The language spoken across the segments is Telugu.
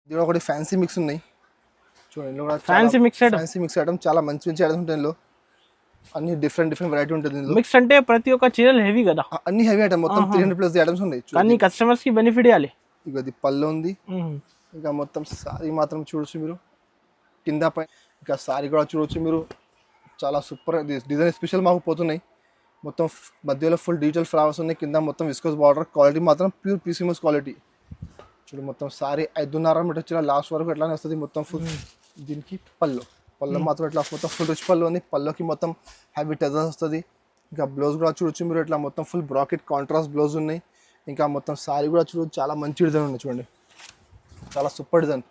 దీనిలో ఒకటి ఫ్యాన్సీ మిక్స్ ఉన్నాయి చూడండి. ఇందులో కూడా fancy mix fancy mix item చాలా మంచి మంచి ఐటమ్స్ ఉంటాయి. ఇందులో అన్ని డిఫరెంట్ వెరైటీ ఉంటుంది. ఇందులో మిక్స్ అంటే ప్రతి ఒక్క చీరలు హెవీ కదా, అన్ని హెవీ ఐటమ్ మొత్తం 300+ ఐటమ్స్ ఉన్నాయి. కానీ కస్టమర్స్ కి బెనిఫిట్ ఇవ్వాలి. ఇక అది పళ్ళు ఉంది. ఇంకా మొత్తం సారీ మాత్రం చూడొచ్చు మీరు, కింద పైన ఇంకా సారీ కూడా చూడొచ్చు మీరు. చాలా సూపర్ డిజైన్ స్పెషల్ మాకు పోతున్నాయి. మొత్తం మధ్యలో ఫుల్ డిజిటల్ ఫ్లవర్స్ ఉన్నాయి, కింద మొత్తం విస్కోస్ బార్డర్. క్వాలిటీ మాత్రం ప్యూర్ పీసీఎంఎస్ క్వాలిటీ చూడు. మొత్తం సారీ 5.5 మీటర్ వచ్చిన లాస్ట్ వరకు ఎట్లానే వస్తుంది. మొత్తం ఫుల్ దీనికి పళ్ళు మాత్రం ఇట్లా మొత్తం ఫుల్ రిచ్ పళ్ళు ఉంది. పళ్ళుకి మొత్తం హ్యావీ టెజర్స్ వస్తుంది. ఇంకా బ్లౌజ్ కూడా చూడొచ్చు మీరు, ఇట్లా మొత్తం ఫుల్ బ్రాకెట్ కాంట్రాస్ట్ బ్లౌజ్ ఉన్నాయి. ఇంకా మొత్తం సారీ కూడా చూడొచ్చు, చాలా మంచి డిజైన్ ఉంది చూడండి, చాలా సూపర్ డిజైన్.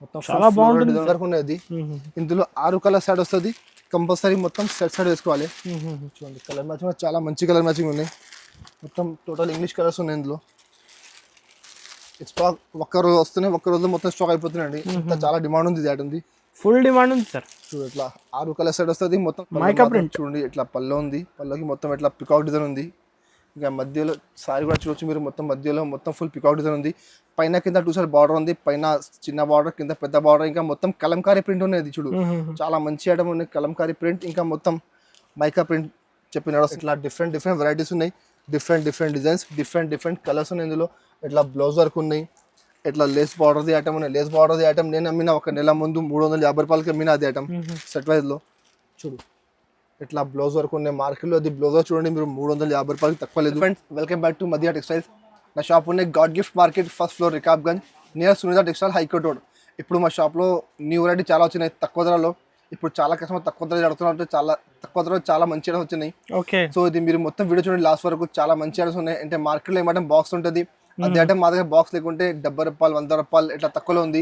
మొత్తం చాలా బాగుంటుంది డిజైన్ వరకు ఉన్నది. ఇందులో 6 కలర్ సెట్ వస్తుంది. కంపల్సరీ మొత్తం సెట్ వేసుకోవాలి. చూడండి కలర్ మ్యాచింగ్ చాలా మంచి కలర్ మ్యాచింగ్ ఉన్నాయి. మొత్తం టోటల్ ఇంగ్లీష్ కలర్స్ ఉన్నాయి. ఇందులో స్టాక్ ఒక్క రోజు వస్తేనే ఒక్క రోజులో మొత్తం స్టాక్ అయిపోతున్నాయండి. చాలా డిమాండ్ ఉంది. ఇది ఉంది, ఫుల్ డిమాండ్ ఉంది సార్. చూడు ఇట్లా 6 కలర్ సెట్ వస్తుంది. మొత్తం మైకా ప్రింట్ చూడండి, ఇట్లా పళ్ళు ఉంది. పళ్ళుకి మొత్తం ఇట్లా పికాక్ డిజైన్ ఉంది. ఇంకా మధ్యలో సారీ కూడా చూడొచ్చు మీరు, మొత్తం మధ్యలో మొత్తం ఫుల్ పికాక్ డిజైన్ ఉంది. పైన కింద 2 సైడ్ బార్డర్ ఉంది. పైన చిన్న బార్డర్, కింద పెద్ద బార్డర్. ఇంకా మొత్తం కలంకారీ ప్రింట్ ఉన్నది చూడు, చాలా మంచి ఐటమ్ ఉంది. కలంకారీ ప్రింట్ ఇంకా మొత్తం మైకా ప్రింట్ చెప్పిన ఇట్లా డిఫరెంట్ వెరైటీస్ ఉన్నాయి. డిఫరెంట్ డిజైన్స్, డిఫరెంట్ కలర్స్ ఉన్నాయి. ఇందులో ఇట్లా బ్లౌజ్ వర్క్ ఉన్నాయి. ఇట్లా లేస్ బార్డర్ది ఐటమ్ ఉన్నాయి. లేస్ బార్డర్ది ఐటమ్ నేను అమ్మిన ఒక నెల ముందు 350 రూపాయలకి అమ్మిన అది ఐటమ్ సెట్ వైజ్లో చూడు. ఇట్లా బ్లౌజ్ వర్క్ ఉన్నాయి. మార్కెట్లో అది బ్లౌజ్ చూడండి మీరు, 350 రూపాయలకి తక్కువ లేదు. Friends welcome back to Madiya textiles. నా షాప్ ఉన్నాయి God Gift market, first floor, Rikabganj, near Sunita textile, high court road. ఇప్పుడు మా షాప్లో న్యూ వెరైటీ చాలా వచ్చినాయి తక్కువ ధరలో. ఇప్పుడు చాలా కస్టమర్ తక్కువ ధర అడుగుతున్నారు, చాలా తక్కువ ధరలో చాలా మంచి ఐటమ్స్ వచ్చినాయి. ఓకే, సో ఇది మీరు మొత్తం వీడియో చూడండి లాస్ట్ వరకు. చాలా మంచి ఐటమ్స్ ఉన్నాయి. అంటే మార్కెట్లో ఏమంటే బాక్స్ ఉంటుంది, అదే ఐటమ్ మా దగ్గర బాక్స్ లేకుంటే 70 రూపాయలు 100 రూపాయలు ఇట్లా తక్కువలో ఉంది.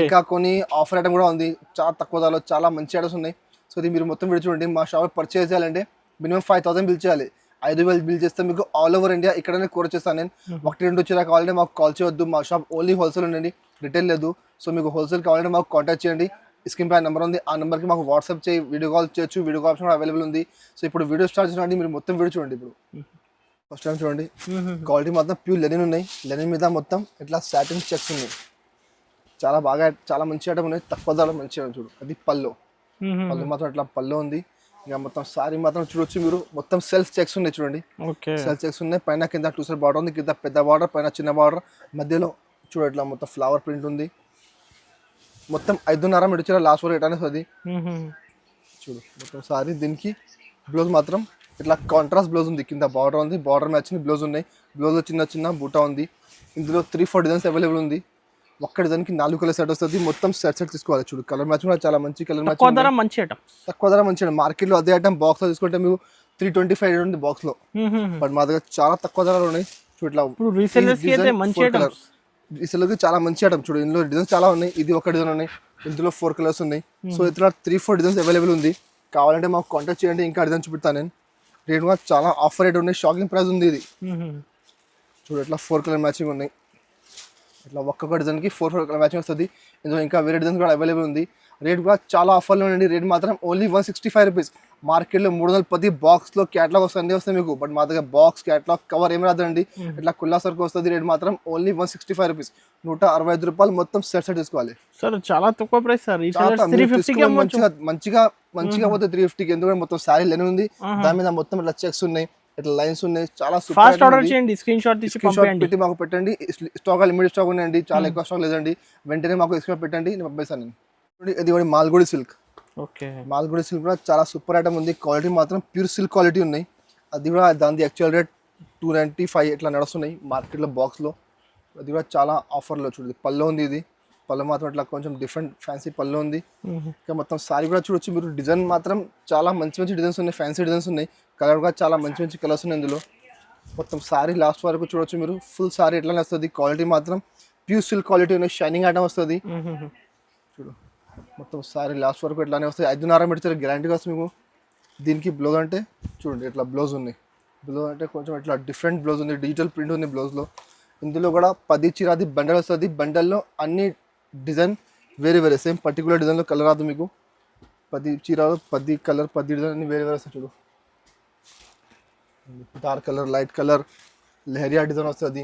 ఇంకా కొన్ని ఆఫర్ ఐటమ్ కూడా ఉంది, చాలా తక్కువ ధరలో చాలా మంచి ఐటమ్స్ ఉన్నాయి. సో ఇది మీరు మొత్తం వీడియో చూడండి. మా షాప్ పర్చేస్ చేయాలంటే మినిమం 5000 బిల్ చేయాలి. 5000 బిల్ చేస్తే మీకు ఆల్ ఓవర్ ఇండియా ఎక్కడైనా కోర్ చేస్తాను నేను. 1-2 వచ్చేలా కావాలంటే మాకు కాల్ చేయొద్దు. మా షాప్ ఓన్లీ హోల్సేల్ ఉండండి, రిటైల్ లేదు. సో మీకు హోల్సేల్ కావాలంటే మాకు కాంటాక్ట్ చేయండి. స్క్రీన్ పై నెంబర్ ఉంది, ఆ నెంబర్కి మాకు వాట్సాప్ చేయి, వీడియో కాల్ చేయొచ్చు. వీడియో కాల్ కూడా అవైలబుల్ ఉంది. సో ఇప్పుడు వీడియో స్టార్ట్ చేయండి, మీరు మొత్తం వీడియో చూడండి. ఇప్పుడు ఫస్ట్ టైం చూడండి, క్వాలిటీ మొత్తం ప్యూర్ లెనిన్ ఉన్నాయి. లెనిన్ మీద మొత్తం ఇట్లా సాటిన్ చెక్స్ ఉన్నాయి. చాలా బాగా చాలా మంచి ఐటమ్ ఉన్నాయి, తక్కువ ధరలో మంచి ఐటమ్ చూడు. అది పళ్ళు మాత్రం ఇట్లా పళ్ళు ఉంది. ఇంకా మొత్తం సారీ మాత్రం చూడొచ్చు మీరు, మొత్తం సెల్ఫ్ చెక్స్ ఉన్నాయి చూడండి. సెల్ఫ్ చెక్స్ ఉన్నాయి. పైన కింద 2 సైడ్ బార్డర్ ఉంది, కింద పెద్ద బార్డర్, పైన చిన్న బార్డర్, మధ్యలో చూడ ఇట్లా మొత్తం ఫ్లవర్ ప్రింట్ ఉంది. మొత్తం 5.5 మీటర్ వచ్చేలా లాస్ట్ వరకు ఎటానే వస్తుంది చూడు. మొత్తం సారీ దీనికి బ్లౌజ్ మాత్రం ఇట్లా కాంట్రాస్ట్ బ్లౌజ్ ఉంది. కింద బార్డర్ ఉంది, బార్డర్ మ్యాచింగ్ బ్లౌజ్ ఉన్నాయి. బ్లౌజ్లో చిన్న బూటా ఉంది. ఇందులో 3-4 డిజైన్స్ అవైలబుల్ ఉంది. ఒక్క డిజైన్కి 4 కలర్ సెట్ వస్తుంది. మొత్తం సెట్ తీసుకోవాలి చూడు. కలర్ మ్యాచింగ్ కూడా చాలా మంచి కలర్ మ్యాచింగ్, తక్కువ ధర మంచి ఐటమ్. మార్కెట్లో అదే ఐటమ్ బాక్స్లో తీసుకుంటే మీకు 325 ఉంది బాక్స్లో, బట్ మా దగ్గర చాలా తక్కువ ధరలు ఉన్నాయి చూడు. ఇట్లా రీసెల్కి చాలా మంచి ఐటమ్ చూడు. ఇందులో డిజైన్స్ చాలా ఉన్నాయి. ఇది ఒక డిజైన్ ఉన్నాయి, ఇందులో 4 కలర్స్ ఉన్నాయి. సో ఇట్లా 3-4 డిజైన్స్ అవైలబుల్ ఉంది. కావాలంటే మాకు కాంటాక్ట్ చేయండి, ఇంకా డిజైన్ చూపిస్తాను నేను. రేట్ కూడా చాలా ఆఫర్ రేట్ ఉన్నాయి, షాకింగ్ ప్రైస్ ఉంది. ఇది చూడు ఇట్లా 4 కలర్ మ్యాచింగ్ ఉన్నాయి. ఇట్లా ఒక్కొక్క డిజైన్కి 4 కలర్ మ్యాచింగ్ వస్తుంది. ఇందులో ఇంకా వేరే డిజైన్స్ కూడా అవైలబుల్ ఉంది. రేట్ కూడా చాలా ఆఫర్లో ఉండండి. రేట్ మాత్రం ఓన్లీ 165 రూపీస్. మార్కెట్లో 310 బాక్స్లో క్యాటలాగ్ వస్తాయి మీకు, బట్ మా దగ్గర బాక్స్ క్యాటలాగ్ కవర్ ఏమి రాదండి. ఇట్లా కుల్లా సరుకు వస్తుంది. రేట్ మాత్రం ఓన్లీ 165 రూపీస్, 165 రూపాయలు మొత్తం సెట్ తీసుకోవాలి సార్. చాలా తక్కువ ప్రైస్ సార్. మంచిగా పోతే 350కి, ఎందుకంటే మొత్తం శారీ లెనిన్ ఉంది. దాని మీద మొత్తం ఇట్లా చెక్స్ ఉన్నాయి, ఇట్లా లైన్స్ ఉన్నాయి. చాలా సూపర్ ఆర్డర్ చేయండి, స్క్రీన్ షాట్ పెట్టి మాకు పెట్టండి. స్టాక్ లిమిటెడ్ స్టాక్ ఉన్నాయండి, చాలా ఎక్కువ స్టాక్ లేదండి. వెంటనే మాకు స్క్రీన్ పెట్టండి, నేను పంపిస్తాను. నేను ఇది కూడా Malgudi silk. Okay, Malgudi silk కూడా చాలా సూపర్ ఐటమ్ ఉంది. క్వాలిటీ మాత్రం ప్యూర్ సిల్క్ క్వాలిటీ ఉన్నాయి. అది కూడా దాని యాక్చువల్ రేట్ 295 ఇట్లా నడుస్తున్నాయి మార్కెట్లో బాక్స్లో. అది కూడా చాలా ఆఫర్లో చూడండి. పళ్ళు ఉంది, ఇది పళ్ళు మాత్రం ఇట్లా కొంచెం డిఫరెంట్ ఫ్యాన్సీ పళ్ళు ఉంది. ఇంకా మొత్తం సారీ కూడా చూడొచ్చు మీరు. డిజైన్ మాత్రం చాలా మంచి డిజైన్స్ ఉన్నాయి, ఫ్యాన్సీ డిజైన్స్ ఉన్నాయి. కలర్ కూడా చాలా మంచి కలర్స్ ఉన్నాయి ఇందులో. మొత్తం సారీ లాస్ట్ వరకు చూడొచ్చు మీరు. ఫుల్ సారీ ఎట్లానే వస్తుంది. క్వాలిటీ మాత్రం ప్యూర్ సిల్క్ క్వాలిటీ ఉన్నాయి, షైనింగ్ ఐటమ్ వస్తుంది చూడు. మొత్తం సారీ లాస్ట్ వరకు ఇట్లానే వస్తాయి. 5.5 మీటర్ గ్యారంటీ వస్తుంది మీకు. దీనికి బ్లౌజ్ అంటే చూడండి ఇట్లా బ్లౌజ్ ఉన్నాయి. బ్లౌజ్ అంటే కొంచెం ఇట్లా డిఫరెంట్ బ్లౌజ్ ఉంది, డిజిటల్ ప్రింట్ ఉంది బ్లౌజ్లో. ఇందులో కూడా 10 చీరాది బండల్ వస్తుంది. బండల్లో అన్ని డిజైన్ వేరే సేమ్ పర్టికులర్ డిజైన్లో కలర్ రాదు మీకు. 10 చీరాలు 10 కలర్ 10 డిజైన్ అన్ని వేరే వస్తాయి చూడు. Dark colour, light colour, lehariya design వస్తుంది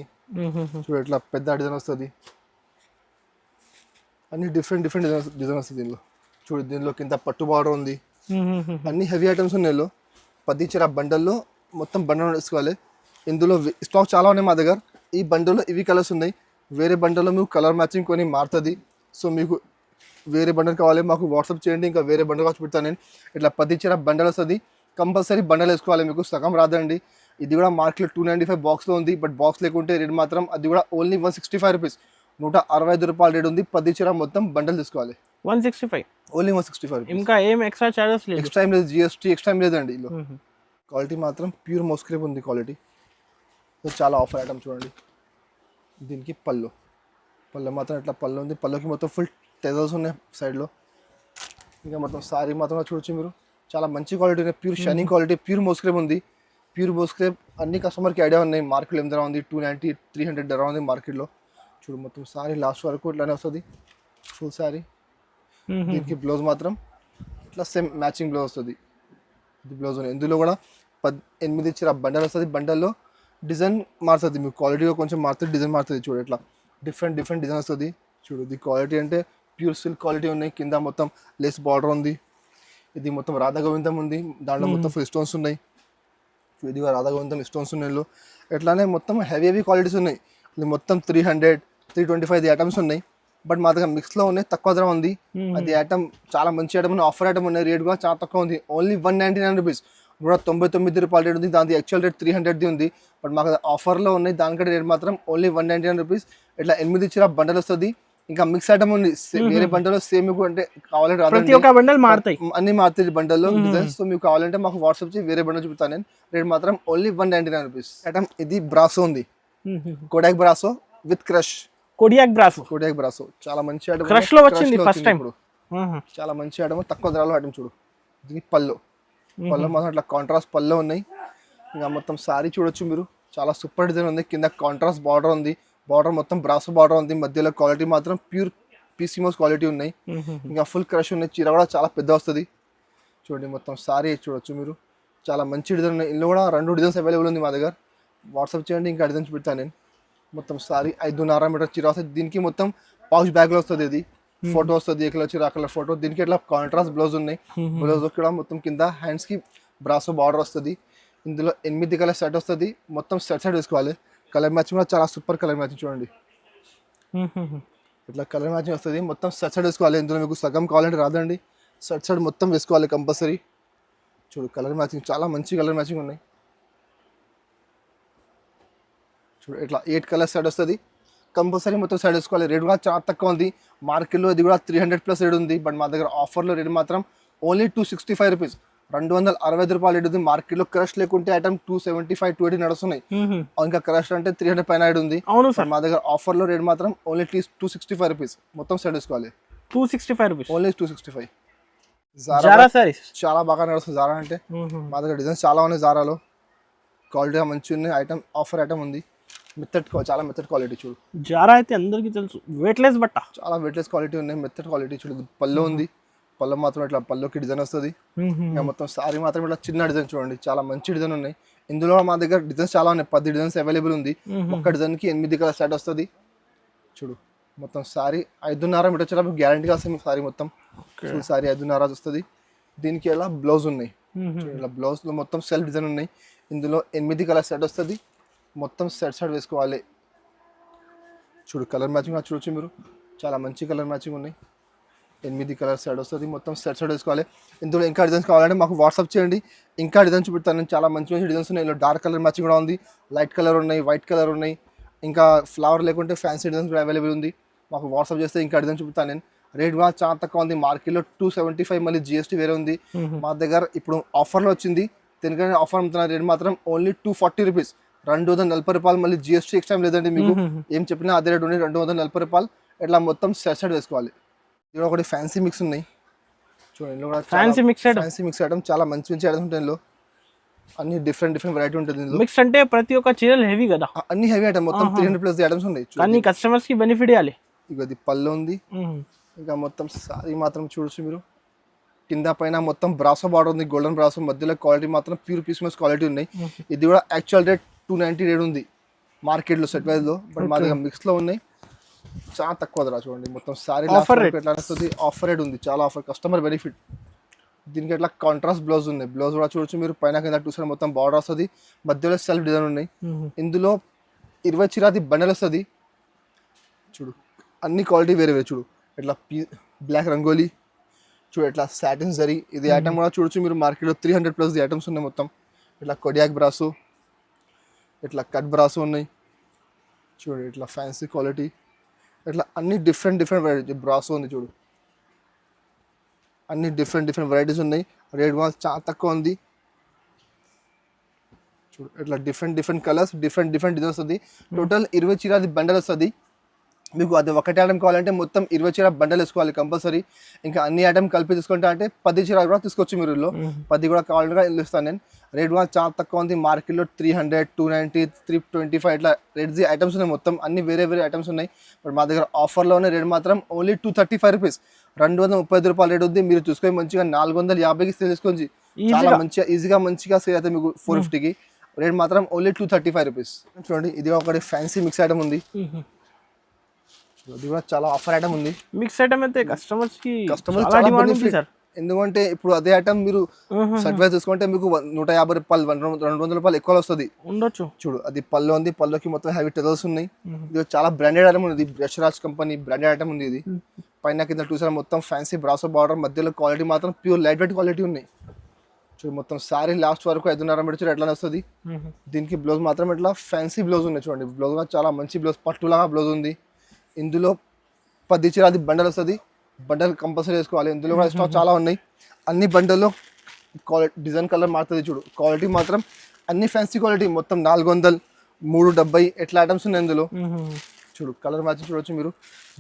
చూడు. ఇట్లా పెద్ద డిజైన్ వస్తుంది. అన్ని డిఫరెంట్ డిఫరెంట్ డిజైన్ వస్తుంది దీనిలో. చూడు దీనిలో కింద పట్టు బార్డర్ ఉంది, అన్ని హెవీ ఐటమ్స్ ఉన్నాయి. 10 చీర బండల్లో మొత్తం బండల్ వేసుకోవాలి. ఇందులో స్టాక్ చాలా ఉన్నాయి మా దగ్గర. ఈ బండల్లో ఇవి కలర్స్ ఉన్నాయి, వేరే బండల్లో మీకు కలర్ మ్యాచింగ్ కొని మారుతుంది. సో మీకు వేరే బండల్ కావాలి మాకు వాట్సాప్ చేయండి, ఇంకా వేరే బండల్ వచ్చి పెడతాను నేను. ఇట్లా 10 చీర బండల్ వస్తుంది, కంపల్సరీ బండల్ వేసుకోవాలి, మీకు సగం రాదండి. ఇది కూడా మార్కెట్లో 295 బాక్స్లో ఉంది, బట్ బాక్స్ లేకుంటే రేట్ మాత్రం అది కూడా ఓన్లీ 165 రూపీస్, 165 రూపాయలు రేట్ ఉంది. 10 చీర మొత్తం బండల్ తీసుకోవాలి, 165 ఓన్లీ 165 రూపీస్. ఇంకా ఏం ఎక్స్ట్రా చార్జెస్ లేదు, ఎక్స్ట్రా ఏం లేదు, జిఎస్టీ ఎక్స్ట్రా ఏం లేదండి. ఇందులో క్వాలిటీ మాత్రం ప్యూర్ మోస్క్రేప్ ఉంది క్వాలిటీ. సో చాలా ఆఫర్ ఐటమ్ చూడండి. దీనికి పళ్ళు మాత్రం ఇట్లా పళ్ళు ఉంది, పళ్ళుకి మొత్తం ఫుల్ టెజల్స్ ఉన్నాయి సైడ్లో. ఇంకా మొత్తం సారీ మాత్రం చూడొచ్చు మీరు, చాలా మంచి క్వాలిటీ ఉన్నాయి, pure shining quality, pure moss crepe ఉంది. ప్యూర్ మోస్క్రేప్ అన్ని కస్టమర్కి ఐడియా ఉన్నాయి, మార్కెట్లో ఎంత ధర ఉంది, 290 300 ధర ఉంది మార్కెట్లో. చూడు మొత్తం సారీ లాస్ట్ వరకు ఇట్లానే వస్తుంది ఫుల్ సారీ. దీనికి బ్లౌజ్ మాత్రం ఇట్లా సేమ్ మ్యాచింగ్ బ్లౌజ్ వస్తుంది. ఇది బ్లౌజ్ ఉంది. ఇందులో కూడా 8 చీర బండల్ వస్తుంది, బండల్లో డిజైన్ మారుతుంది, మీకు క్వాలిటీగా కొంచెం మారుతుంది, డిజైన్ మారుతుంది. చూడు ఇట్లా డిఫరెంట్ డిజైన్ వస్తుంది. చూడు ఇది క్వాలిటీ అంటే ప్యూర్ సిల్క్ క్వాలిటీ ఉన్నాయి, కింద మొత్తం లేస్ బార్డర్ ఉంది. ఇది మొత్తం రాధా గోవిందం ఉంది, దాంట్లో మొత్తం ఫుల్ స్టోన్స్ ఉన్నాయి. ఇది రాధా గోవిందం స్టోన్స్ ఉన్నాయి. ఎట్లానే మొత్తం హెవీ క్వాలిటీస్ ఉన్నాయి. ఇది మొత్తం 300 325 ఐటమ్స్ ఉన్నాయి, బట్ మా దగ్గర మిక్స్లో ఉన్నాయి, తక్కువ ధర ఉంది. అది ఐటమ్ చాలా మంచి ఐటమ్ ఉన్నాయి, ఆఫర్ ఐటమ్ ఉన్నాయి, రేట్ కూడా చాలా తక్కువ ఉంది, ఓన్లీ 199 రూపీస్, 199 రూపాయలు రేట్ ఉంది. దాని యాక్చువల్ రేట్ 300 ఉంది, బట్ మాకు ఆఫర్లో ఉన్నాయి, దానికంటే రేట్ మాత్రం ఓన్లీ 199 రూపీస్. ఇట్లా 8 చీర బండల్ వస్తుంది, ఇంకా మిక్స్ ఐటమ్ ఉంది, వేరే బండల్లో సేమ్ మీకు అంటే కావాలంటే అన్ని మారుతాయి బండల్లో డిజైన్స్. సో మీకు కావాలంటే మాకు వాట్సాప్ చేసి వేరే బండల్ చూపుతాను నేను. రేట్ మాత్రం ఓన్లీ 199 రూపీస్. ఐటమ్ ఇది బ్రాసో ఉంది, Kodak Brasso with crush. Kodiak Brasso చాలా మంచి ఐటమ్, క్రష్ లో వచ్చింది ఫస్ట్ టైం, చాలా మంచి ఐటమ్, తక్కువ ధరలో ఐటమ్. చూడు దీనికి పళ్ళు మాత్రం అట్లా కాంట్రాస్ట్ పళ్ళు ఉన్నాయి. ఇంకా మొత్తం సారీ చూడొచ్చు మీరు, చాలా సూపర్ డిజైన్ ఉంది. కింద కాంట్రాస్ట్ బార్డర్ ఉంది, బార్డర్ మొత్తం బ్రాసో బార్డర్ ఉంది, మధ్యలో క్వాలిటీ మాత్రం ప్యూర్ పీసీమోస్ క్వాలిటీ ఉన్నాయి. ఇంకా ఫుల్ క్రష్ ఉన్నాయి, చీర కూడా చాలా పెద్ద వస్తుంది. చూడండి మొత్తం సారీ చూడొచ్చు మీరు, చాలా మంచి డిజైన్ ఉన్నాయి. ఇందులో కూడా 2 డిజైన్స్ అవైలబుల్ ఉంది మా దగ్గర, వాట్సాప్ చేయండి, ఇంకా డిజైన్స్ పెడతాను నేను. మొత్తం సారీ 5.5 మీటర్ చీర వస్తుంది. దీనికి మొత్తం పౌచ్ బ్యాగ్లో వస్తుంది, ఇది ఫోటో వస్తుంది, ఏ కలర్ చీర ఆ కలర్ ఫోటో. దీనికి ఇట్లా కాంట్రాస్ట్ బ్లౌజ్ ఉన్నాయి, బ్లౌజ్ కూడా మొత్తం కింద హ్యాండ్స్కి బ్రాసో బార్డర్ వస్తుంది. ఇందులో 8 కలర్ సెట్ వస్తుంది, మొత్తం సెట్ వేసుకోవాలి. కలర్ మ్యాచింగ్ కూడా చాలా సూపర్ కలర్ మ్యాచింగ్ చూడండి, ఇట్లా కలర్ మ్యాచింగ్ వస్తుంది, మొత్తం సెట్ వేసుకోవాలి. ఇందులో మీకు సగం కావాలంటే రాదండి, సెట్ మొత్తం వేసుకోవాలి కంపల్సరీ. చూడు కలర్ మ్యాచింగ్ చాలా మంచి కలర్ మ్యాచింగ్ ఉన్నాయి. చూడు ఇట్లా 8 కలర్ సెట్ వస్తుంది, కంపల్సరీ మొత్తం సెట్ వేసుకోవాలి. రేట్ కూడా చాలా తక్కువ ఉంది, మార్కెట్లో ఇది కూడా 300+ రేట్ ఉంది, బట్ మా దగ్గర ఆఫర్లో రేట్ మాత్రం ఓన్లీ 265 రూపీస్, 265 రూపాయలు రేట్ ఉంది. మార్కెట్లో క్రష్ లేకుంటే ఐటమ్ 275 280 నడుస్తున్నాయి, ఇంకా క్రష్ అంటే 300 పైన రేట్ ఉంది. మా దగ్గర ఆఫర్లో రేట్ మాత్రం ఓన్లీ 265 రూపీస్, మొత్తం సెట్ వేసుకోవాలి. 265 రూపీస్, ఓన్లీ 265. జారా సారీస్ చాలా బాగా నడుస్తుంది. జారా అంటే మా దగ్గర డిజైన్స్ చాలా ఉన్నాయి, జారాలో క్వాలిటీగా మంచిగా ఉన్నాయి. ఐటమ్ ఆఫర్ ఐటమ్ ఉంది, చాలా మెథడ్ క్వాలిటీ. చూడు జారా అయితే అందరికీ తెలుసు, వెయిట్లెస్ బట్ట, చాలా వెయిట్లెస్ క్వాలిటీ ఉన్నాయి, మెథడ్ క్వాలిటీ. చూడు పళ్ళు ఉంది, పళ్ళు మాత్రం ఇట్లా పళ్ళుకి డిజైన్ వస్తుంది. ఇంకా మొత్తం సారీ మాత్రం ఇట్లా చిన్న డిజైన్ చూడండి, చాలా మంచి డిజైన్ ఉన్నాయి. ఇందులో మా దగ్గర డిజైన్స్ చాలా ఉన్నాయి, 10 డిజైన్స్ అవైలబుల్ ఉంది. ఒక్క డిజైన్కి 8 కలర్ సెట్ వస్తుంది. చూడు మొత్తం సారీ 5.5 మీటర్ చాలా గ్యారంటీగా వస్తుంది. సారీ మొత్తం ఫుల్ సారీ 5.5 వస్తుంది. దీనికి ఇలా బ్లౌజ్ ఉన్నాయి, ఇలా బ్లౌజ్లో మొత్తం సెల్ఫ్ డిజైన్ ఉన్నాయి. ఇందులో 8 కలర్ సెట్ వస్తుంది, మొత్తం సెట్ వేసుకోవాలి. చూడు కలర్ మ్యాచింగ్ చూడొచ్చు మీరు, చాలా మంచి కలర్ మ్యాచింగ్ ఉన్నాయి. 8 కలర్ సెట్ వస్తుంది, మొత్తం సెట్ వేసుకోవాలి. ఇందులో ఇంకా డిజైన్స్ కావాలంటే మాకు వాట్సాప్ చేయండి, ఇంకా డిజైన్స్ చూపిస్తాను నేను. చాలా మంచి డిజైన్స్ ఉన్నాయి. ఇందులో డార్క్ కలర్ మ్యాచింగ్ కూడా ఉంది, లైట్ కలర్ ఉన్నాయి, వైట్ కలర్ ఉన్నాయి, ఇంకా ఫ్లవర్ లేకుంటే ఫ్యాన్సీ డిజైన్స్ కూడా అవైలబుల్ ఉంది. మాకు వాట్సాప్ చేస్తే ఇంకా డిజైన్ చూపిస్తాను నేను. రేట్ కూడా చాలా తక్కువ ఉంది, మార్కెట్లో 275, మళ్ళీ జిఎస్టీ వేరే ఉంది. మా దగ్గర ఇప్పుడు ఆఫర్లో వచ్చింది, దీనికంటే ఆఫర్ అమ్ముతున్న రేట్ మాత్రం ఓన్లీ 240 రూపీస్, 240 రూపాయలు, మళ్ళీ జిఎస్టీ ఎక్స్ట్రా లేదండి. మీకు ఏం చెప్పినా అదే రేట్ ఉంది, 240 రూపాయలు. ఇట్లా మొత్తం సెట్ వేసుకోవాలి. ఇందులో ఒకటి ఫ్యాన్సీ మిక్స్ ఉన్నాయి చూడండి, ఫ్యాన్సీ మిక్స్ ఐటమ్ చాలా మంచి ఐటమ్స్ ఉంటాయి. ఇందులో అన్ని డిఫరెంట్ వెరైటీ ఉంటుంది. మిక్స్ అంటే ప్రతి ఒక్క చీరలు హెవీ కదా, అన్ని హెవీ ఐటమ్, మొత్తం 300+ ఐటమ్స్ ఉన్నాయి. కానీ కస్టమర్స్ కి బెనిఫిట్ ఇవ్వాలి. ఇది పళ్ళు ఉంది, ఇంకా మొత్తం సారీ మాత్రం చూడొచ్చు మీరు, కింద పైన మొత్తం బ్రాసో బార్డర్ ఉంది, గోల్డెన్ బ్రాసో, మధ్యలో క్వాలిటీ మాత్రం ప్యూర్ పీస్మెస్ క్వాలిటీ ఉన్నాయి. ఇది కూడా యాక్చువల్ రేట్ 290 రేట్ ఉంది మార్కెట్లో సెట్ వైజ్లో, బట్ మా దగ్గర మిక్స్లో ఉన్నాయి. చాలా తక్కువ ధర చూడండి. మొత్తం సారీ Offer rate. ఎట్లా వస్తుంది, ఆఫర్ రేట్ ఉంది, చాలా ఆఫర్, కస్టమర్ బెనిఫిట్. దీనికి ఎట్లా కాంట్రాస్ట్ బ్లౌజ్ ఉన్నాయి, బ్లౌజ్ కూడా చూడొచ్చు మీరు. పైన కింద టూ సైడ్ మొత్తం బార్డర్ వస్తుంది, మధ్యలో సెల్ఫ్ డిజైన్ ఉన్నాయి. ఇందులో 20 చీరాది బండల్ వస్తుంది చూడు. అన్ని క్వాలిటీ వేరే వేరే చూడు. ఇట్లా బ్లాక్ రంగోలీ చూడు, ఇట్లా సాటిన్ జరీ. ఇది ఐటమ్ కూడా చూడొచ్చు మీరు. మార్కెట్లో 300+ ఐటమ్స్ ఉన్నాయి మొత్తం. ఇట్లా కొడియాక్ బ్రాసు, ఇట్లా కట్ బ్రాసు ఉన్నాయి చూడు. ఇట్లా ఫ్యాన్సీ క్వాలిటీ, ఇట్లా అన్ని డిఫరెంట్ వెరైటీ బ్రాసు ఉంది చూడు. అన్ని డిఫరెంట్ వెరైటీస్ ఉన్నాయి. రేట్ కూడా చాలా తక్కువ ఉంది చూడు. ఇట్లా డిఫరెంట్ కలర్స్, డిఫరెంట్ డిజైన్స్ వస్తుంది. టోటల్ 20 చీరాది బండల్ వస్తుంది మీకు. అది ఒకటి ఐటమ్ కావాలంటే మొత్తం 20 చీర బండల్ వేసుకోవాలి కంపల్సరీ. ఇంకా అన్ని ఐటమ్ కలిపి తీసుకుంటా అంటే 10 చీర కూడా తీసుకోవచ్చు మీరు. 10 కూడా కావాలంటే ఇల్లు ఇస్తాను నేను. రేట్ కూడా చాలా తక్కువ ఉంది. మార్కెట్లో 300, 290, 325 ఇట్లా రేట్స్ ఐటమ్స్ ఉన్నాయి మొత్తం. అన్ని వేరే ఐటమ్స్ ఉన్నాయి. బట్ మా దగ్గర ఆఫర్లో ఉన్న రేట్ మాత్రం ఓన్లీ 235 రూపీస్, 235 రూపాయల రేట్ ఉంది. మీరు చూసుకొని మంచిగా 450కి సేల్ చేసుకోవచ్చు. చాలా మంచిగా ఈజీగా సేల్ అవుతుంది మీకు 450కి. రేట్ మాత్రం ఓన్లీ 235 రూపీస్. చూడండి ఇది ఒకటి ఫ్యాన్సీ మిక్స్ ఐటమ్ ఉంది. ఇది కూడా చాలా ఆఫర్ ఐటమ్ ఉంది. మిక్స్ ఐటమ్ అయితే కస్టమర్స్ చాలా బెనిఫిట్. ఎందుకంటే ఇప్పుడు అదే ఐటమ్ మీరు సర్టిఫైజ్ తీసుకుంటే మీకు 150 రూపాయలు, 200 రూపాయలు ఎక్కువ వస్తుంది ఉండొచ్చు చూడు. అది పళ్ళు ఉంది, పళ్ళుకి మొత్తం హెవీ టెజల్స్ ఉన్నాయి. ఇది చాలా బ్రాండెడ్ ఐటమ్ ఉంది. Brush Raj company branded item ఉంది. ఇది పైన కింద చూసారా మొత్తం ఫ్యాన్సీ బ్రాసో బార్డర్, మధ్యలో క్వాలిటీ మాత్రం ప్యూర్ లైట్ వెయిట్ క్వాలిటీ ఉన్నాయి చూడు. మొత్తం సారీ లాస్ట్ వరకు 5.5 మీటర్ ఎట్లా వస్తుంది. దీనికి బ్లౌజ్ మాత్రం ఇట్లా ఫ్యాన్సీ బ్లౌజ్ ఉన్నాయి చూడండి. బ్లౌజ్ చాలా మంచి బ్లౌజ్, పట్టులాగా బ్లౌజ్ ఉంది. ఇందులో 10 చీరాది బండల్ వస్తుంది. బండల్ కంపల్సరీ వేసుకోవాలి. ఇందులో కూడా స్టాక్ చాలా ఉన్నాయి. అన్ని బండల్లో క్వాలిటీ డిజైన్ కలర్ మారుతుంది చూడు. క్వాలిటీ మాత్రం అన్ని ఫ్యాన్సీ క్వాలిటీ. మొత్తం 400, 370 ఎట్లా ఐటమ్స్ ఉన్నాయి ఇందులో చూడు. కలర్ మ్యాచింగ్ చూడొచ్చు మీరు.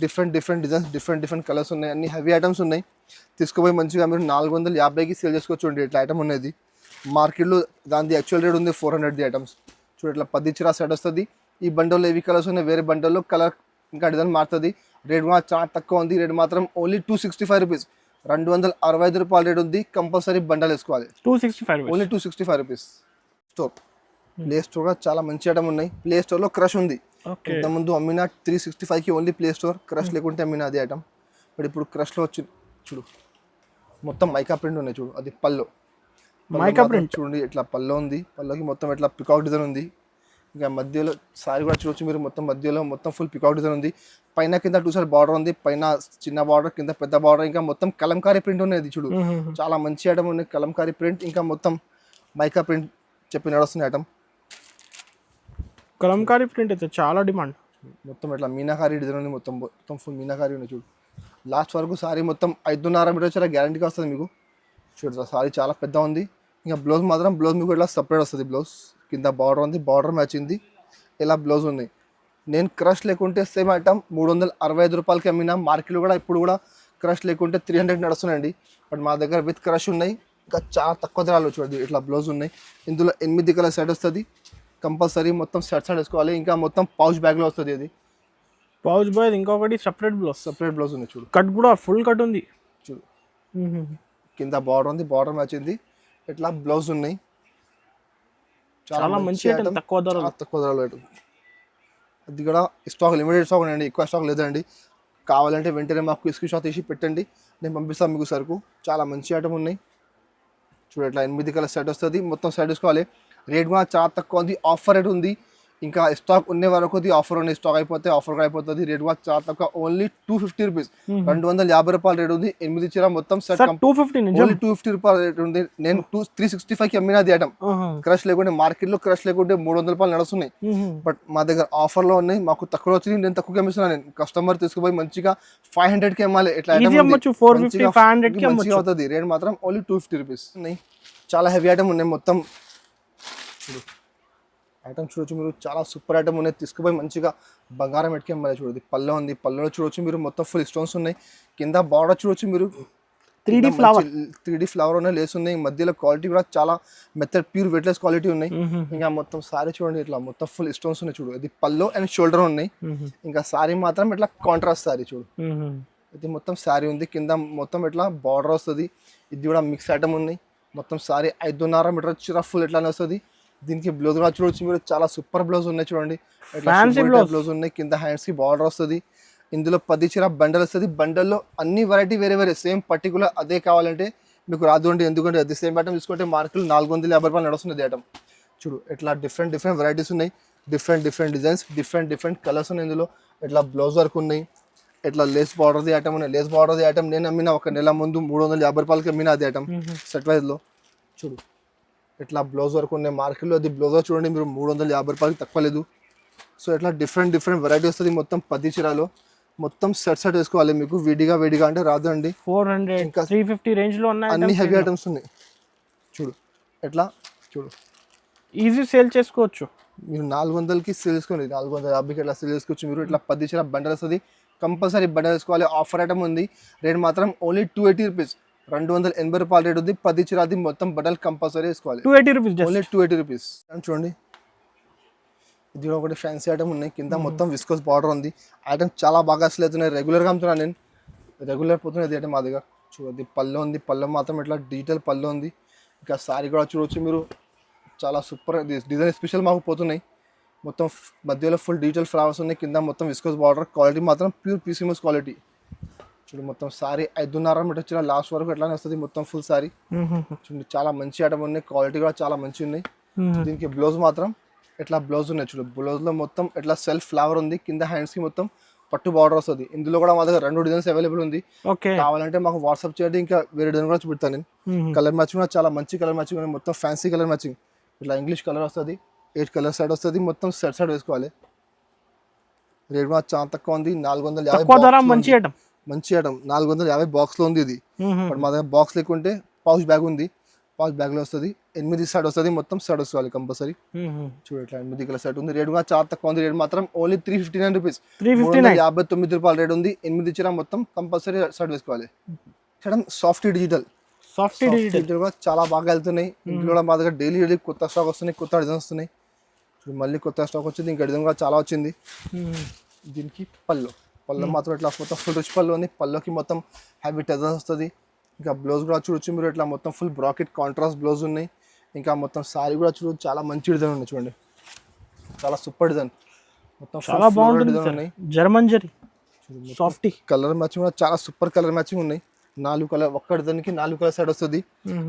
డిఫరెంట్ డిజైన్స్, డిఫరెంట్ కలర్స్ ఉన్నాయి. అన్ని హెవీ ఐటమ్స్ ఉన్నాయి. తీసుకుపోయి మంచిగా మీరు 450కి సేల్ చేసుకోవచ్చు. ఇట్లా ఐటమ్ ఉన్నది మార్కెట్లో. దాని యాక్చువల్ రేట్ ఉంది 400 ఐటమ్స్ చూడు. ఇట్లా 10 చీరా సెట్ వస్తుంది. ఈ బండల్లో ఏవి కలర్స్ ఉన్నాయి, వేరే బండల్లో కలర్ ఇంకా డిజైన్ మారుతుంది. రేట్ కూడా చాలా తక్కువ ఉంది. రేట్ మాత్రం ఓన్లీ 265 రూపీస్, 265 రూపాయల రేట్ ఉంది. కంపల్సరీ బండల్ వేసుకోవాలి. 265 only 265 rupees. Store play store కూడా చాలా మంచి ఐటమ్ ఉన్నాయి. ప్లే స్టోర్లో క్రష్ ఉంది. ఇంతకుముందు అమ్మిన 365కి ఓన్లీ ప్లే స్టోర్, క్రష్ లేకుంటే అమ్మిన అదే ఐటమ్. బట్ ఇప్పుడు క్రష్లో వచ్చింది చూడు. మొత్తం మైకా ప్రింట్ ఉన్నాయి చూడు. అది పల్లో మైకా ప్రింట్ చూడండి. ఇట్లా పల్లో ఉంది. పల్లోకి మొత్తం ఇట్లా పికాక్ డిజైన్ ఉంది. ఇంకా మధ్యలో సారీ కూడా చూడొచ్చు మీరు. మధ్యలో మొత్తం ఫుల్ పికాక్ డిజైన్ ఉంది. పైన కింద 2 సైడ్ బార్డర్ ఉంది. పైన చిన్న బార్డర్, కింద పెద్ద బార్డర్. ఇంకా మొత్తం కలంకారీ ప్రింట్ ఉన్నది చూడు. చాలా మంచి ఐటమ్ ఉంది. కలంకారీ ప్రింట్ ఇంకా మొత్తం మైకా ప్రింట్ చెప్పి నడుస్తున్న ఐటమ్. కలంకారీ ప్రింట్ అయితే చాలా డిమాండ్. మొత్తం ఇట్లా మీనాకారీ డిజైన్ ఉంది. మొత్తం ఫుల్ మీనాకారీ ఉంది చూడు. లాస్ట్ వరకు సారీ మొత్తం 5.5 మీటర్ చాలా గ్యారంటీగా వస్తుంది మీకు చూడు. సారీ చాలా పెద్ద ఉంది. ఇంకా బ్లౌజ్ మాత్రం బ్లౌజ్ మీకు ఇట్లా సపరేట్ వస్తుంది. బ్లౌజ్ కింద బార్డర్ ఉంది, బార్డర్ మ్యాచ్ ఉంది. ఇలా బ్లౌజ్ ఉన్నాయి. నేను క్రష్ లేకుంటే సేమ్ ఐటమ్ 365 రూపాయలకి అమ్మినా. మార్కెట్లో కూడా ఇప్పుడు కూడా క్రష్ లేకుంటే 300 నడుస్తున్నాయండి. బట్ మా దగ్గర విత్ క్రష్ ఉన్నాయి. ఇంకా చాలా తక్కువ ధరలు చూడండి. ఇట్లా బ్లౌజ్ ఉన్నాయి. ఇందులో 8 కలర్ సెట్ వస్తుంది. కంపల్సరీ మొత్తం సెట్ వేసుకోవాలి. ఇంకా మొత్తం పౌచ్ బ్యాగ్లో వస్తుంది. అది పౌచ్ బ్యాగ్, ఇంకొకటి సపరేట్ బ్లౌజ్ ఉంది చూడు. కట్ కూడా ఫుల్ కట్ ఉంది చూడు. కింద బార్డర్ ఉంది, బార్డర్ మ్యాచ్ ఉంది. ఇట్లా బ్లౌజ్ ఉన్నాయి. చాలా మంచి ఐటమ్, తక్కువ ధరలో. అది కూడా స్టాక్ లిమిటెడ్ స్టాక్ ఉండండి, ఎక్కువ స్టాక్ లేదండి. కావాలంటే వెంటనే మాకు స్క్రీన్ షాట్ తీసి పెట్టండి, నేను పంపిస్తాను మీకు సరుకు. చాలా మంచి ఐటమ్ ఉన్నాయి చూడు. ఇట్లా 8 కలర్ సెట్ వస్తుంది. మొత్తం సెట్ తీసుకోవాలి. రేట్ కూడా చాలా తక్కువ ఉంది. ఆఫర్ రేట్ ఉంది. ఇంకా స్టాక్ ఉండే వరకు ఆఫర్ ఉన్నాయి. స్టాక్ అయిపోతే ఆఫర్ కూడా అయిపోతుంది. రేట్ కూడా చాలా తక్కువ, ఓన్లీ 250 రూపీస్, 250 రూపాయల రేట్ ఉంది. 8 చీర మొత్తం సెట్ 250 రూపాయల రేట్ ఉంది. నేను 365కి అమ్మినది ఐటమ్. క్రష్ లేకుంటే మార్కెట్లో క్రష్ లేకుంటే 300 రూపాయలు నడుస్తున్నాయి. బట్ మా దగ్గర ఆఫర్లో ఉన్నాయి. మాకు తక్కువ వచ్చింది, నేను తక్కువకి అమ్మిస్తున్నాను. నేను కస్టమర్ తీసుకుపోయి మంచిగా 500కి అమ్మాలి. ఇట్లా మంచిగా అవుతుంది. రేట్ మాత్రం ఓన్లీ 250 రూపీస్ ఉన్నాయి. చాలా హెవీ ఐటమ్ ఉన్నాయి. మొత్తం చూడు ఐటమ్ చూడొచ్చు మీరు. చాలా సూపర్ ఐటమ్ ఉన్నాయి. తీసుకుపోయి మంచిగా బంగారం పెట్టుకే మళ్ళీ చూడదు. పళ్ళు ఉంది. పళ్ళులో చూడొచ్చు మీరు. మొత్తం ఫుల్ స్టోన్స్ ఉన్నాయి. కింద బార్డర్ చూడొచ్చు మీరు. 3D ఫ్లవర్ ఉన్నాయి, లేస్ ఉన్నాయి. మధ్యలో క్వాలిటీ కూడా చాలా మెథడ్ ప్యూర్ వెయిట్లెస్ క్వాలిటీ ఉన్నాయి. ఇంకా మొత్తం సారీ చూడండి. ఇట్లా మొత్తం ఫుల్ స్టోన్స్ ఉన్నాయి చూడు. ఇది పళ్ళు అండ్ షోల్డర్ ఉన్నాయి. ఇంకా సారీ మాత్రం ఇట్లా కాంట్రాస్ట్ సారీ చూడు. ఇది మొత్తం సారీ ఉంది. కింద మొత్తం ఇట్లా బార్డర్ వస్తుంది. ఇది కూడా మిక్స్ ఐటమ్ ఉన్నాయి. మొత్తం సారీ 5.5 మీటర్ చీర ఫుల్ ఎట్లానే వస్తుంది. దీనికి బ్లౌజ్ కూడా చూడొచ్చు మీరు. చాలా సూపర్ బ్లౌజ్ ఉన్నాయి చూడండి. బ్లౌజ్ ఉన్నాయి. కింద హ్యాండ్స్ కి బార్డర్ వస్తుంది. ఇందులో 10 చీర బండల్ వస్తుంది. బండల్లో అన్ని వెరైటీ వేరే వేరే సేమ్ పర్టికులర్ అదే కావాలంటే మీకు రాదు అండి. ఎందుకంటే అది సేమ్ ఐటమ్ తీసుకుంటే మార్కెట్లో 450 రూపాయలు నడుస్తుంది ఐటమ్. చూడు ఎట్లా డిఫరెంట్ వెరైటీస్ ఉన్నాయి, డిఫరెంట్ డిజైన్స్, డిఫరెంట్ కలర్స్ ఉన్నాయి. ఇందులో ఎట్లా బ్లౌజ్ వర్క్ ఉన్నాయి, ఎట్లా లేస్ బార్డర్ది ఐటమ్ ఉన్నాయి. లేస్ బార్డర్ది ఐటమ్ నేను అమ్మిన ఒక నెల ముందు 350 రూపాయలకి అమ్మిన అది ఐటమ్ సెట్ వైజ్లో. చూడు ఎట్లా బ్లౌజ్ వర్క్ ఉన్నాయి. మార్కెట్లో అది బ్లౌజ్ చూడండి మీరు 350 రూపాయలకి తక్కువ లేదు. సో ఎట్లా డిఫరెంట్ వెరైటీ వస్తుంది. మొత్తం 10 చీరలో మొత్తం సెట్ వేసుకోవాలి. మీకు విడిగా అంటే రాదు అండి. 400 ఇంకా 350 రేంజ్ లో ఉన్నాయి. అన్ని హెవీ ఐటమ్స్ ఉన్నాయి. చూడు ఎట్లా చూడు ఈజీ సేల్ చేసుకోవచ్చు. మీరు 400కి సేల్ చేసుకోండి, 450కి ఎట్లా సేల్ చేసుకోవచ్చు. మీరు ఇట్లా 10 చీర బండల్ వస్తుంది. కంపల్సరీ బండల్ వేసుకోవాలి. ఆఫర్ ఐటమ్ ఉంది. రేట్ మాత్రం ఓన్లీ 280 రూపీస్, 280 రూపాయల రేట్ ఉంది. 10 చీర అది మొత్తం బండల్ కంపల్సరీ వేసుకోవాలి. 280 రూపీస్, ఓన్లీ 280 రూపీస్. చూడండి ఇది ఒకటి ఫ్యాన్సీ ఐటమ్ ఉన్నాయి. కింద మొత్తం విస్కోస్ బార్డర్ ఉంది. ఐటమ్ చాలా బాగా అసలు అవుతున్నాయి. రెగ్యులర్గా అమ్ముతున్నాను నేను, రెగ్యులర్ పోతున్నాయి ఇది ఐటమ్ మా దగ్గర. చూడండి పళ్ళు ఉంది. పళ్ళు మాత్రం ఇట్లా డిజిటల్ పళ్ళు ఉంది. ఇంకా సారీ కూడా చూడవచ్చు మీరు, చాలా సూపర్ డిజైన్ స్పెషల్ మాకు పోతున్నాయి. మొత్తం మధ్యలో ఫుల్ డిజిటల్ ఫ్లవర్స్ ఉన్నాయి. కింద మొత్తం విస్కోస్ బార్డర్. క్వాలిటీ మాత్రం ప్యూర్ పీసీఎంఎస్ క్వాలిటీ. చూడు మొత్తం సారీ 5.5 మీటర్ వచ్చిన లాస్ట్ వరకు ఎట్లానే వస్తుంది మొత్తం ఫుల్ సారీ. చూడండి చాలా మంచి ఐటమ్ ఉన్నాయి. క్వాలిటీ కూడా చాలా మంచి ఉన్నాయి. దీనికి బ్లౌజ్ మాత్రం ఎట్లా బ్లౌజ్ ఉన్నాయి. చూడు బ్లౌజ్లో మొత్తం ఎట్లా సెల్ఫ్ ఫ్లవర్ ఉంది. కింద హ్యాండ్స్కి మొత్తం పట్టు బార్డర్ వస్తుంది. ఇందులో కూడా మా దగ్గర 2 డిజైన్స్ అవైలబుల్ ఉంది. కావాలంటే మాకు వాట్సాప్ చేయండి, ఇంకా వేరే డిజైన్ కూడా చూపెడతాను నేను. కలర్ మ్యాచింగ్ కూడా చాలా మంచి కలర్ మ్యాచింగ్ ఉన్నాయి. మొత్తం ఫ్యాన్సీ కలర్ మ్యాచింగ్. ఇట్లా ఇంగ్లీష్ కలర్ వస్తుంది. 8 కలర్ సైడ్ వస్తుంది. మొత్తం సెట్ వేసుకోవాలి. రేట్ కూడా చాలా తక్కువ ఉంది. 450 మంచి ఐటమ్ 450 బాక్స్లో ఉంది ఇది. బట్ మా దగ్గర బాక్స్ లేకుంటే పౌచ్ బ్యాగ్ ఉంది. పౌచ్ బ్యాగ్లో వస్తుంది. 8 సెట్ వస్తుంది. మొత్తం సెట్ వస్తుంది కంపల్సరీ. చూడు ఇట్లా 8 కలర్ సెట్ ఉంది. రేట్ కూడా చాలా తక్కువ ఉంది. రేట్ మాత్రం ఓన్లీ 359 రూపీస్, 359 రూపాయల రేట్ ఉంది. 8 చీర మొత్తం కంపల్సరీ సెట్ వేసుకోవాలి. సాఫ్ట్ డిజిటల్ కూడా చాలా బాగా వెళ్తున్నాయి. ఇంట్లో కూడా మా దగ్గర డైలీ కొత్త స్టాక్ వస్తున్నాయి, కొత్త డిజైన్ వస్తున్నాయి. ఇప్పుడు మళ్ళీ కొత్త స్టాక్ వచ్చింది. ఇంకా డిజైన్ కూడా చాలా వచ్చింది. దీనికి పళ్ళు మాత్రం ఇట్లా మొత్తం ఫుల్ రిచ్ పళ్ళు ఉంది. పళ్ళుకి మొత్తం హ్యావీ టెజర్స్ వస్తుంది. ఇంకా బ్లౌజ్ కూడా చూడొచ్చు మీరు, ఇట్లా మొత్తం ఫుల్ బ్రాకెట్ కాంట్రాస్ట్ బ్లౌజ్ ఉన్నాయి. ఇంకా మొత్తం సారీ కూడా చూడొచ్చు, చాలా మంచి డిజైన్ ఉన్నాయి. చూడండి చాలా సూపర్ డిజైన్, మొత్తం చాలా బాగుంటుంది డిజైన్ ఉన్నాయి. German zari soft colour matching కూడా చాలా సూపర్ కలర్ మ్యాచింగ్ ఉన్నాయి. 4 కలర్ ఒక్క డిజైన్కి 4 కలర్ సెట్ వస్తుంది.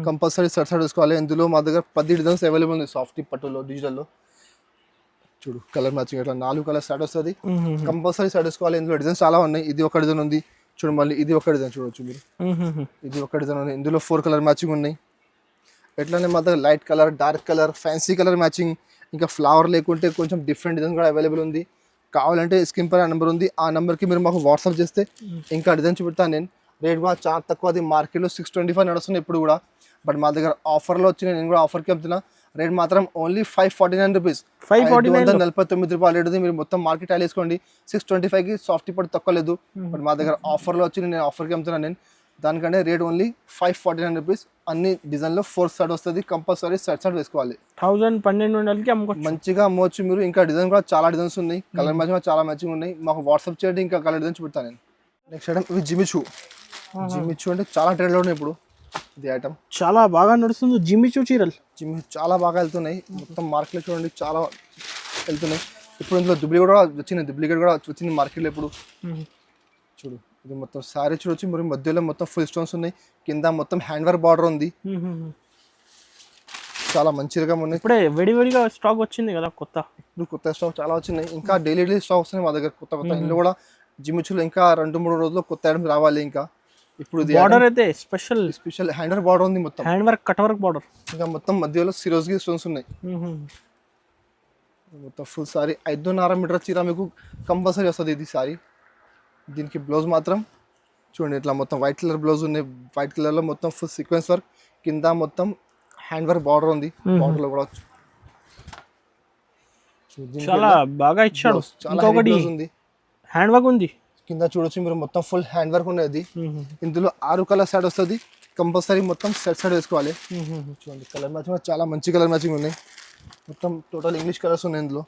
కంపల్సరీ సెట్ వేసుకోవాలి. ఇందులో మా దగ్గర 10 డిజైన్స్ అవైలబుల్ ఉంది. సాఫ్ట్ పట్టులో డిజిటల్లో చూడు కలర్ మ్యాచింగ్ ఇట్లా 4 కలర్ సెట్ వస్తుంది. కంపల్సరీ సెట్ వేసుకోవాలి. ఇందులో డిజైన్స్ చాలా ఉన్నాయి. ఇది ఒక డిజైన్ ఉంది. చూడు మళ్ళీ ఇది ఒక డిజైన్ చూడవచ్చు మీరు. ఇది ఒక డిజైన్ ఉంది. ఇందులో 4 కలర్ మ్యాచింగ్ ఉన్నాయి. ఎట్లానే మా దగ్గర light colour, dark colour, fancy colour matching, ఇంకా ఫ్లవర్ లేకుంటే కొంచెం డిఫరెంట్ డిజైన్ కూడా అవైలబుల్ ఉంది. కావాలంటే స్క్రీన్ పై నెంబర్ ఉంది. ఆ నెంబర్కి మీరు మాకు వాట్సాప్ చేస్తే ఇంకా డిజైన్ చూపెడతాను నేను. రేట్ కూడా చాలా తక్కువ. అది మార్కెట్లో 625 నడుస్తుంది ఇప్పుడు కూడా. బట్ మా దగ్గర ఆఫర్లో వచ్చిన నేను కూడా ఆఫర్కి చెప్తున్నా. రేట్ మాత్రం ఓన్లీ 549 రూపీస్, 549 రూపాయలు రేట్ ఉంది. మీరు మొత్తం మార్కెట్ టైల్ వేసుకోండి. 625కి సాఫ్ట్ పట్టు తక్కువ లేదు. బట్ మా దగ్గర ఆఫర్లో వచ్చి నేను ఆఫర్కి చెప్తున్నాను నేను. దానికంటే రేట్ ఓన్లీ 549 రూపీస్. అన్ని డిజైన్లో 4 సెట్ వస్తుంది. కంపల్సరీ సెట్ వేసుకోవాలి. 1200 మంచిగా అమ్మవచ్చు మీరు. ఇంకా డిజైన్ కూడా చాలా డిజైన్స్ ఉన్నాయి. కలర్ మ్యాచింగ్ కూడా చాలా మ్యాచింగ్ ఉన్నాయి. మాకు వాట్సాప్ చేయండి, ఇంకా కలర్ డిజైన్ చూపెడతాను నేను. నెక్స్ట్ ఐటమ్ ఇవి జిమిచూ అంటే చాలా ట్రెండ్లో ఉన్నాయి ఇప్పుడు. ఇది ఐటమ్ చాలా బాగా నడుస్తుంది. జిమిచూ చీరలు చాలా బాగా వెళ్తున్నాయి. మొత్తం మార్కెట్లో చూడండి చాలా వెళ్తున్నాయి. ఇప్పుడు ఇందులో డూప్లికేట్ కూడా వచ్చింది మార్కెట్లో ఇప్పుడు. చూడు ఇది మొత్తం సారీ చూడొచ్చు మీరు. మధ్యలో మొత్తం ఫుల్ స్టోన్స్ ఉన్నాయి. కింద మొత్తం హ్యాండ్ వర్క్ బార్డర్ ఉంది. చాలా మంచిగా ఉన్నాయి. ఇప్పుడే విడివిడిగా స్టాక్ వచ్చింది కదా కొత్త. ఇప్పుడు కొత్త స్టాక్ చాలా వచ్చినాయి. ఇంకా డైలీ స్టాక్ వస్తున్నాయి మా దగ్గర కొత్త. ఇందులో కూడా జిమిచూలో ఇంకా 2-3 రోజుల్లో కొత్త ఐటమ్స్ రావాలి. ఇంకా ఇప్పుడు బార్డర్ అయితే స్పెషల్ హ్యాండ్ వర్క్ బార్డర్ ఉంది. మొత్తం hand work cut work border. ఇంకా మొత్తం మధ్యలో సిరోజ్కి స్టోన్స్ ఉన్నాయి. మొత్తం ఫుల్ సారీ 5.5 మీటర్ చీర మీకు కంపల్సరీ వస్తుంది ఇది సారీ. దీనికి బ్లౌజ్ మాత్రం చూడండి ఇట్లా మొత్తం వైట్ కలర్ బ్లౌజ్ ఉన్నాయి. వైట్ కలర్లో మొత్తం ఫుల్ సీక్వెన్స్ వర్క్. కింద మొత్తం హ్యాండ్ వర్క్ బార్డర్ ఉంది. బార్డర్లో కూడా చాలా బాగా ఇచ్చాడు. ఇంకొకటి ఉంది హ్యాండ్ వర్క్ ఉంది కింద చూడొచ్చు మీరు. మొత్తం ఫుల్ హ్యాండ్ వర్క్ ఉన్నది. ఇందులో 6 కలర్ సెట్ వస్తుంది. కంపల్సరీ మొత్తం సెట్ వేసుకోవాలి. చూడండి కలర్ మ్యాచింగ్ చాలా మంచి కలర్ మ్యాచింగ్ ఉన్నాయి. మొత్తం టోటల్ ఇంగ్లీష్ కలర్స్ ఉన్నాయి ఇందులో.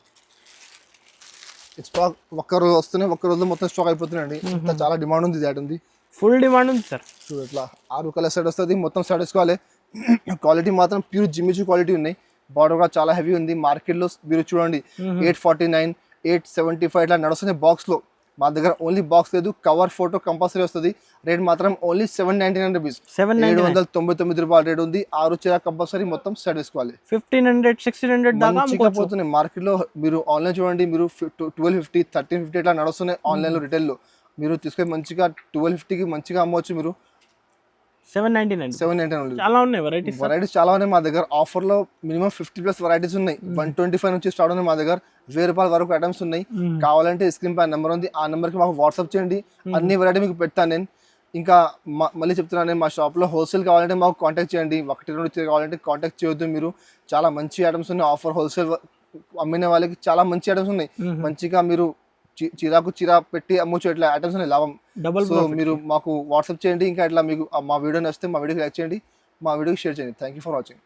స్టాక్ ఒక్క రోజు వస్తున్నాయి, ఒక్క రోజులో మొత్తం స్టాక్ అయిపోతున్నాయండి. చాలా డిమాండ్ ఉంది. ఇది ఉంది, ఫుల్ డిమాండ్ ఉంది సార్. చూడు ఇట్లా 6 కలర్ సెట్ వస్తుంది. మొత్తం సెట్ వేసుకోవాలి. క్వాలిటీ మాత్రం ప్యూర్ జిమిచూ క్వాలిటీ ఉన్నాయి. బార్డర్ కూడా చాలా హెవీ ఉంది. మార్కెట్లో మీరు చూడండి 849, 875 ఇట్లా నడుస్తున్నాయి బాక్స్లో. మా దగ్గర ఓన్లీ బాక్స్ లేదు, కవర్ ఫోటో కంపల్సరీ వస్తుంది. రేట్ మాత్రం ఓన్లీ 799 రూపీస్, 799 రూపాయలు రేట్ ఉంది. 6 చీర కంపల్సరీ మొత్తం సెట్ వేసుకోవాలి. 1500-1600 దాకా మంచిగా పోతున్నాయి మార్కెట్ లో. మీరు ఆన్లైన్ చూడండి, మీరు 1250 1350 ఇట్లా నడుస్తున్నాయి ఆన్లైన్ లో రిటైల్ లో. మీరు తీసుకొని మంచిగా 1250కి మంచిగా అమ్మవచ్చు. మీరు 799 చాలా ఉన్నాయి వెరైటీస్ చాలా ఉన్నాయి మా దగ్గర. ఆఫర్ లో మినిమం 50+ వెరైటీస్ ఉన్నాయి. 125 నుంచి స్టార్ట్ ఉన్నాయి మా దగ్గర. 1000 రూపాయల వరకు ఐటమ్స్ ఉన్నాయి. కావాలంటే స్క్రీన్ పై నెంబర్ ఉంది, ఆ నెంబర్ కి మాకు వాట్సాప్ చేయండి. అన్ని వెరైటీ మీకు పెడతాను నేను. ఇంకా మళ్ళీ చెప్తున్నాను నేను, మా షాప్ లో హోల్సేల్ కావాలంటే మాకు కాంటాక్ట్ చేయండి. 1-2 చీర కావాలంటే కాంటాక్ట్ చేయొద్దు. మీరు చాలా మంచి ఐటమ్స్ ఉన్నాయి. ఆఫర్ హోల్సేల్ అమ్మిన వాళ్ళకి చాలా మంచి ఐటమ్స్ ఉన్నాయి. మంచిగా మీరు చీరాకు చీర పెట్టి అమ్మొచ్చు, ఇట్లా ఐటమ్స్ ఉన్నాయి లాభం. సో మీరు మాకు వాట్సాప్ చేయండి. ఇంకా ఇట్లా మీకు మా వీడియో నచ్చితే మా వీడియోకి లైక్ చేయండి, మా వీడియోకి షేర్ చేయండి. Thank you for watching.